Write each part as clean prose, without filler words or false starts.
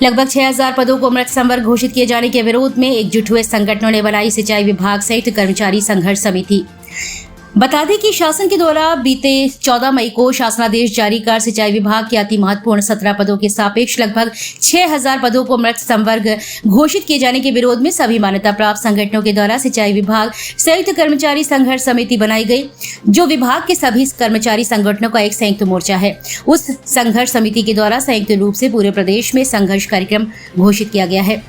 लगभग 6000 पदों को मृत संवर्ग घोषित किए जाने के विरोध में एकजुट हुए संगठनों ने बनाई सिंचाई विभाग सहित कर्मचारी संघर्ष समिति। बता दें कि शासन के द्वारा बीते 14 मई को शासनादेश जारी कर सिंचाई विभाग के अति महत्वपूर्ण 17 पदों के सापेक्ष लगभग 6000 पदों को मृत संवर्ग घोषित किए जाने के विरोध में सभी मान्यता प्राप्त संगठनों के द्वारा सिंचाई विभाग संयुक्त कर्मचारी संघर्ष समिति बनाई गई, जो विभाग के सभी कर्मचारी संगठनों का एक संयुक्त मोर्चा है। उस संघर्ष समिति के द्वारा संयुक्त रूप से पूरे प्रदेश में संघर्ष कार्यक्रम घोषित किया गया है।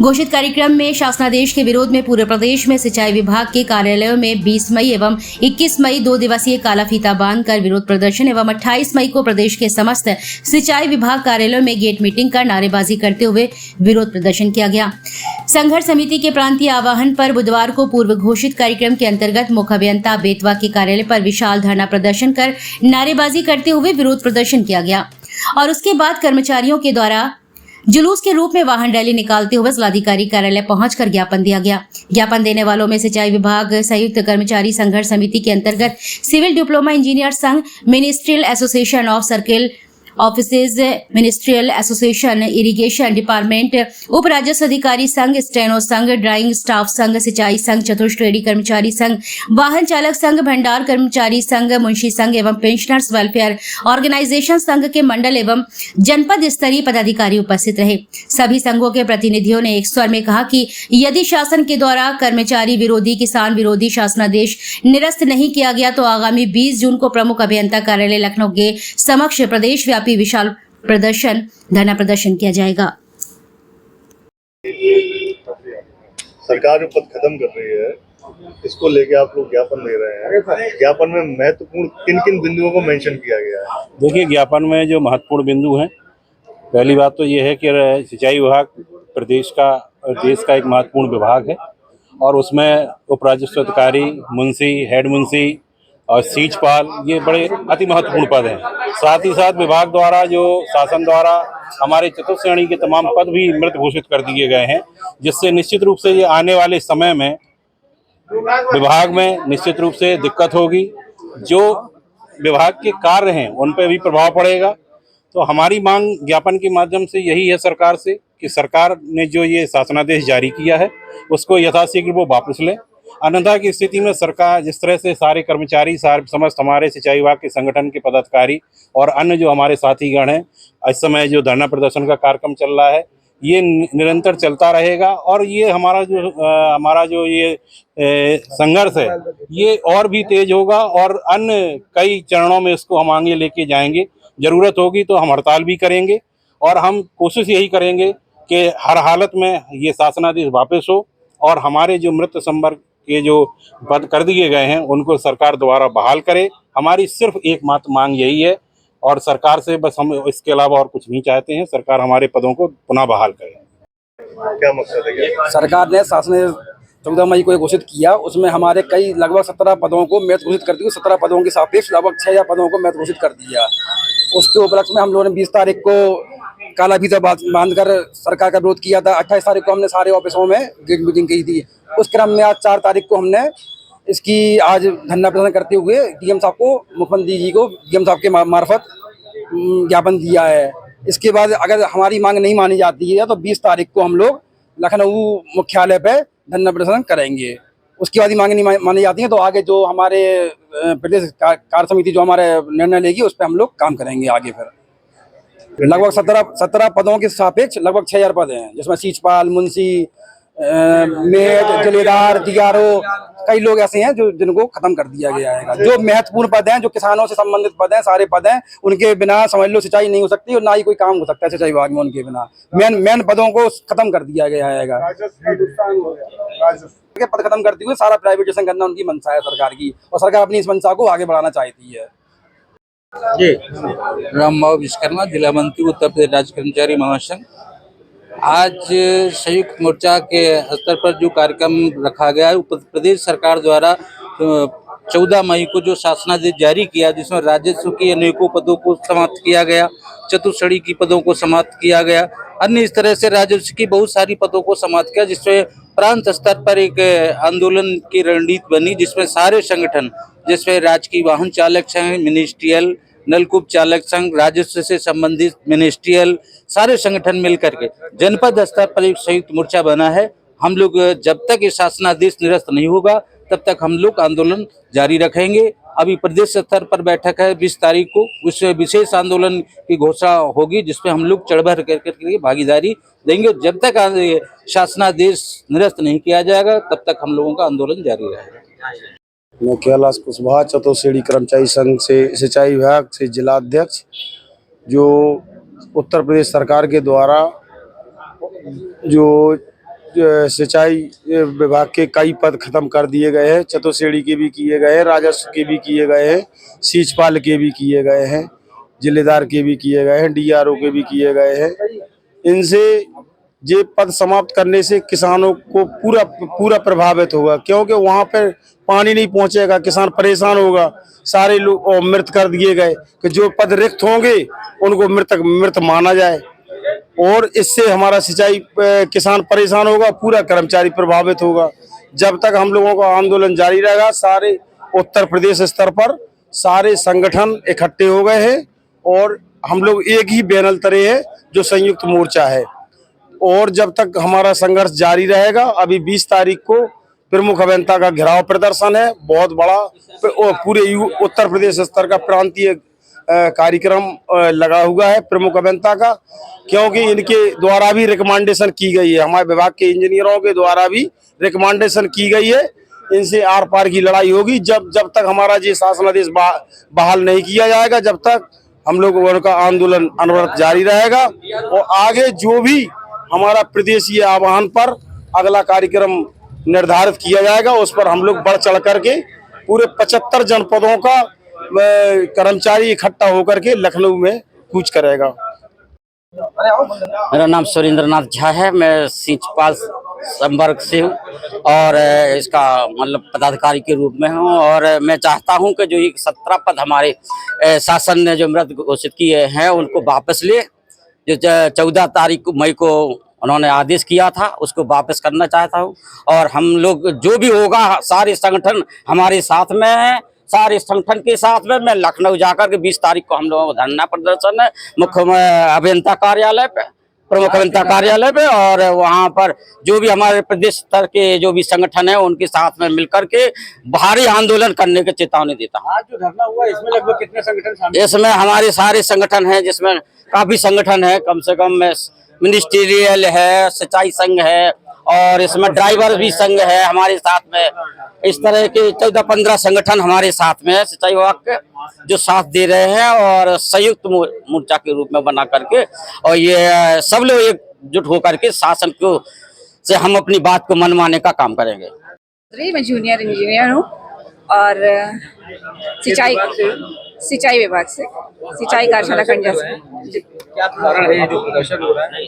घोषित कार्यक्रम में शासनादेश के विरोध में पूरे प्रदेश में सिंचाई विभाग के कार्यालयों में 20 मई एवं 21 मई 2 दिवसीय काला फीता बांधकर विरोध प्रदर्शन एवं 28 मई को प्रदेश के समस्त सिंचाई विभाग कार्यालयों में गेट मीटिंग कर नारेबाजी करते हुए विरोध प्रदर्शन किया गया। संघर्ष समिति के प्रांतीय आह्वान पर बुधवार को पूर्व घोषित कार्यक्रम के अंतर्गत मुख्य अभियंता बेतवा के कार्यालय पर विशाल धरना प्रदर्शन कर नारेबाजी करते हुए विरोध प्रदर्शन किया गया और उसके बाद कर्मचारियों के द्वारा जुलूस के रूप में वाहन रैली निकालते हुए जिलाधिकारी कार्यालय पहुंचकर ज्ञापन दिया गया। ज्ञापन देने वालों में सिंचाई विभाग संयुक्त कर्मचारी संघर्ष समिति के अंतर्गत सिविल डिप्लोमा इंजीनियर संघ, ministerial association of circle offices, ministerial association, irrigation department, उप राजस्व अधिकारी संघ, स्टेनो संघ, ड्राइंग स्टाफ संघ, सिंचाई संघ, चतुश्रेणी कर्मचारी संघ, वाहन चालक संघ, भंडार कर्मचारी संघ, मुंशी संघ एवं पेंशनर्स वेलफेयर ऑर्गेनाइजेशन संघ के मंडल एवं जनपद स्तरीय पदाधिकारी उपस्थित रहे। सभी संघों के प्रतिनिधियों ने एक स्वर में कहा कि यदि शासन के द्वारा कर्मचारी विरोधी, किसान विरोधी शासनादेश निरस्त नहीं किया गया तो आगामी 20 जून को प्रमुख अभियंता कार्यालय लखनऊ के समक्ष प्रदेश विशाल प्रदर्शन, धरना प्रदर्शन किया जाएगा। सरकार जो पद खत्म कर रही है, इसको लेके आप लोग ज्ञापन दे रहे हैं। ज्ञापन में महत्वपूर्ण किन किन बिंदुओं को मेंशन किया गया है? देखिए, ज्ञापन में जो महत्वपूर्ण बिंदु हैं, पहली बात तो ये है कि सिंचाई विभाग प्रदेश का और देश का एक महत्वपूर्ण विभाग है और उसमें उप राजस्व अधिकारी, मुंशी, हेड मुंशी और सीचपाल, ये बड़े अति महत्वपूर्ण पद हैं। साथ ही साथ विभाग द्वारा जो शासन द्वारा हमारे चतुर्श्रेणी के तमाम पद भी मृत घोषित कर दिए गए हैं, जिससे निश्चित रूप से ये आने वाले समय में विभाग में निश्चित रूप से दिक्कत होगी। जो विभाग के कार्य हैं उन पर भी प्रभाव पड़ेगा। तो हमारी मांग ज्ञापन के माध्यम से यही है सरकार से कि सरकार ने जो ये शासनादेश जारी किया है उसको यथाशीघ्र वो वापस लें। अन्यथा की स्थिति में सरकार जिस तरह से सारे कर्मचारी, समस्त हमारे सिंचाई विभाग के संगठन के पदाधिकारी और अन्य जो हमारे साथीगण हैं, इस समय जो धरना प्रदर्शन का कार्यक्रम चल रहा है, ये निरंतर चलता रहेगा और ये हमारा जो ये संघर्ष है ये और भी तेज होगा और अन्य कई चरणों में इसको हम आगे लेके जाएंगे। जरूरत होगी तो हम हड़ताल भी करेंगे और हम कोशिश यही करेंगे कि हर हालत में ये शासनादेश वापस हो और हमारे जो मृत संवर्ग के जो पद कर दिए गए हैं उनको सरकार द्वारा बहाल करे। हमारी सिर्फ एकमात्र मांग यही है और सरकार से बस हम इसके अलावा और कुछ नहीं चाहते हैं। सरकार हमारे पदों को पुनः बहाल करे। क्या मकसद है? सरकार ने शासन 14 मई को घोषित किया, उसमें हमारे कई लगभग 17 पदों को मृत घोषित कर दिया। 17 पदों के सापेक्ष लगभग 6000 पदों को मृत घोषित कर दिया। उसके उपलक्ष्य में हम लोगों ने 20 तारीख को काला फीता बांधकर सरकार का विरोध किया था। 28 तारीख को हमने सारे ऑफिसों में गेट मीटिंग की थी। उस क्रम में आज 4 तारीख को हमने इसकी आज धरना प्रदर्शन करते हुए डीएम साहब को, मुख्यमंत्री जी को डीएम साहब के मार्फत ज्ञापन दिया है। इसके बाद अगर हमारी मांग नहीं मानी जाती है तो 20 तारीख को हम लोग लखनऊ मुख्यालय पे धरना प्रदर्शन करेंगे। उसके बाद ही मांग नहीं मानी जाती है तो आगे जो हमारे प्रदेश कार्य समिति जो हमारे निर्णय लेगी उस पर हम लोग काम करेंगे आगे। फिर लगभग 17 पदों के सापेक्ष लगभग 6000 पद हैं, जिसमें सीचपाल, मुंशी, मेट, जलेदार, डीआरओ, कई लोग ऐसे हैं जो जिनको खत्म कर दिया गया है। जो महत्वपूर्ण पद हैं, जो किसानों से संबंधित पद हैं, सारे पद हैं, उनके बिना समझ लो सिंचाई नहीं हो सकती और ना ही कोई काम हो सकता है सिंचाई विभाग में। उनके बिना मेन पदों को खत्म कर दिया गया है। पद खत्म करते हुए सारा प्राइवेटाइजेशन करना उनकी मंशा है सरकार की और सरकार अपनी इस मंशा को आगे बढ़ाना चाहती है। जी, रामबाबू विश्वकर्मा, जिला मंत्री, उत्तर प्रदेश राज्य कर्मचारी महासंघ। आज संयुक्त मोर्चा के स्तर पर जो कार्यक्रम रखा गया है, प्रदेश सरकार द्वारा 14 मई को जो शासनादेश जारी किया, जिसमें राजस्व के अनेकों पदों को समाप्त किया गया, चतुश्रेणी की पदों को समाप्त किया गया, अन्य इस तरह से राजस्व की बहुत सारी पदों को समाप्त किया, जिसमें प्रांत स्तर पर एक आंदोलन की रणनीति बनी, जिसमें सारे संगठन, जिसमें राजकीय वाहन चालक संघ, मिनिस्ट्रियल, नलकूप चालक संघ, राजस्व से संबंधित मिनिस्ट्रियल सारे संगठन मिलकर के जनपद स्तर पर एक संयुक्त मोर्चा बना है। हम लोग जब तक ये शासनादेश निरस्त नहीं होगा तब तक हम लोग आंदोलन जारी रखेंगे। अभी प्रदेश स्तर पर बैठक है 20 तारीख को, उस विशेष आंदोलन की घोषणा होगी जिसमें हम लोग चढ़ बढ़ करके भागीदारी देंगे। जब तक शासनादेश निरस्त नहीं किया जाएगा तब तक हम लोगों का आंदोलन जारी रहेगा। मैं कैलाश कुशवाहा चतुर्श्रेणी कर्मचारी संघ से सिंचाई विभाग से जिला अध्यक्ष। जो उत्तर प्रदेश सरकार के द्वारा जो सिंचाई विभाग के कई पद खत्म कर दिए गए हैं, चतुर्श्रेणी के भी किए गए हैं, राजस्व के भी किए गए हैं, सीचपाल के भी किए गए हैं, जिलेदार के भी किए गए हैं, डीआरओ के भी किए गए हैं। इनसे ये पद समाप्त करने से किसानों को पूरा प्रभावित होगा, क्योंकि वहाँ पर पानी नहीं पहुँचेगा, किसान परेशान होगा। सारे लोग मृत कर दिए गए कि जो पद रिक्त होंगे उनको मृत माना जाए, और इससे हमारा सिंचाई किसान परेशान होगा, पूरा कर्मचारी प्रभावित होगा। जब तक हम लोगों का आंदोलन जारी रहेगा, सारे उत्तर प्रदेश स्तर पर सारे संगठन इकट्ठे हो गए हैं और हम लोग एक ही बैनर तले हैं जो संयुक्त मोर्चा है। और जब तक हमारा संघर्ष जारी रहेगा, अभी 20 तारीख को प्रमुख अभियंता का घेराव प्रदर्शन है, बहुत बड़ा पूरे उत्तर प्रदेश स्तर का प्रांतीय कार्यक्रम लगा हुआ है प्रमुख अभियंता का, क्योंकि इनके द्वारा भी रिकमेंडेशन की गई है, हमारे विभाग के इंजीनियरों के द्वारा भी रिकमेंडेशन की गई है। इनसे आर पार की लड़ाई होगी। जब तक हमारा ये शासनादेश बहाल नहीं किया जाएगा, जब तक हम लोग उनका आंदोलन अनवरत जारी रहेगा। और आगे जो भी हमारा प्रदेशीय आह्वान पर अगला कार्यक्रम निर्धारित किया जाएगा, उस पर हम लोग बढ़ चढ़ करके पूरे 75 जनपदों का कर्मचारी इकट्ठा होकर के लखनऊ में कूच करेगा। मेरा नाम सुरेंद्रनाथ झा है, मैं सीचपाल संवर्ग से हूँ और इसका मतलब पदाधिकारी के रूप में हूँ। और मैं चाहता हूँ कि जो ये 17 पद हमारे शासन ने जो मृत घोषित किए हैं उनको वापस ले। जो 14 तारीख मई को उन्होंने आदेश किया था उसको वापस करना चाहता हूँ। और हम लोग जो भी होगा सारे संगठन हमारे साथ में हैं, सारे संगठन के साथ में मैं लखनऊ जाकर के 20 तारीख को हम लोगों का धरना प्रदर्शन है मुख्य अभियंता कार्यालय पे, प्रमुख अभियंता कार्यालय पे। और वहाँ पर जो भी हमारे प्रदेश स्तर के जो भी संगठन है उनके साथ में मिलकर के भारी आंदोलन करने की चेतावनी देता हूँ। आज जो धरना हुआ इसमें लगभग कितने संगठन शामिल? इसमें हमारे सारे संगठन हैं, जिसमें काफी संगठन है, कम से कम मिनिस्ट्रियल है, सिंचाई संघ है और इसमें ड्राइवर भी संघ है हमारे साथ में। इस तरह के 14-15 संगठन हमारे साथ में है सिंचाई विभाग के, जो साथ दे रहे हैं और संयुक्त मोर्चा के रूप में बना करके, और ये सब लोग एकजुट होकर के शासन को से हम अपनी बात को मनवाने का काम करेंगे। मैं जूनियर इंजीनियर हूँ और सिंचाई विभाग से, सिंचाई कार्यशाला खंडा से। क्या कारण है जो प्रदर्शन हो रहा है?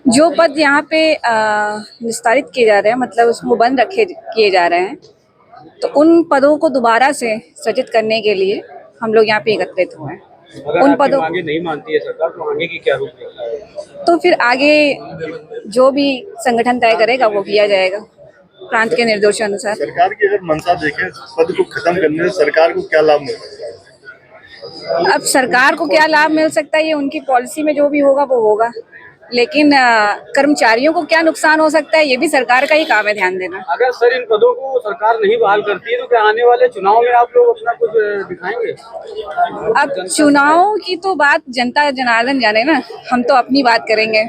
जो पद यहाँ पे निस्तारित किए जा रहे हैं, मतलब उसको बंद किए जा रहे हैं, तो उन पदों को दोबारा से सृजित करने के लिए हम लोग यहाँ पे एकत्रित हुए हैं। उन पदों आगे नहीं मानती है सरकार तो आगे की क्या रूपरेखा है? तो फिर आगे जो भी संगठन तय करेगा वो किया जाएगा प्रांत के निर्देशानुसार। सरकार की अगर मंशा देखें पद को खत्म करने से सरकार को क्या लाभ मिल सकता है? अब सरकार को क्या लाभ मिल सकता है ये उनकी पॉलिसी में जो भी होगा वो होगा, लेकिन कर्मचारियों को क्या नुकसान हो सकता है ये भी सरकार का ही काम है ध्यान देना। अगर सर इन पदों को सरकार नहीं बहाल करती है तो क्या आने वाले चुनाव में आप लोग अपना कुछ दिखाएंगे? अब चुनाव की तो बात जनता जनार्दन जाने ना, हम तो अपनी बात करेंगे।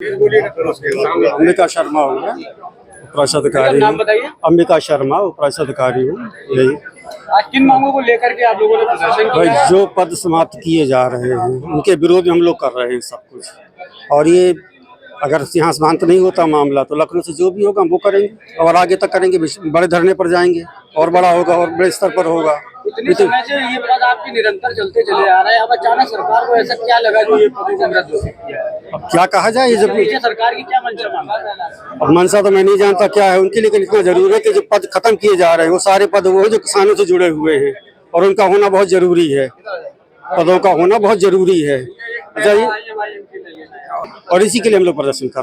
अंबिका शर्मा हूँ मैं, उपराष्ट्राधिकारी। नाम बताइए। अंबिका शर्मा, उपराष्ट्राधिकारी हूँ। यही आज किन मांगों को लेकर के आप लोगों ने प्रदर्शन भाई, किया? जो पद समाप्त किए जा रहे हैं उनके विरोध में हम लोग कर रहे हैं सब कुछ। और ये अगर यहाँ शांत नहीं होता मामला तो लखनऊ से जो भी होगा हम वो करेंगे और आगे तक करेंगे, बड़े धरने पर जाएंगे और बड़ा होगा और बड़े स्तर पर होगा। इतनी समय से ये पद आपकी निरंतर चलते चले आ रहे हैं, अब अचानक सरकार को ऐसा क्या लगा जो ये पदों को रद्द किया है? अब क्या कहा जाए, ये जब पीछे सरकार की क्या मंशा मांगा? अब मनसा तो मैं नहीं जानता क्या है उनकी, लेकिन इतना जरूर है कि जो पद खत्म किए जा रहे हैं वो सारे पद वो जो किसानों से जुड़े हुए हैं और उनका होना बहुत जरूरी है, पदों का होना बहुत जरूरी है। अच्छा, और इसी के लिए हम लोग प्रदर्शन कर रहे हैं।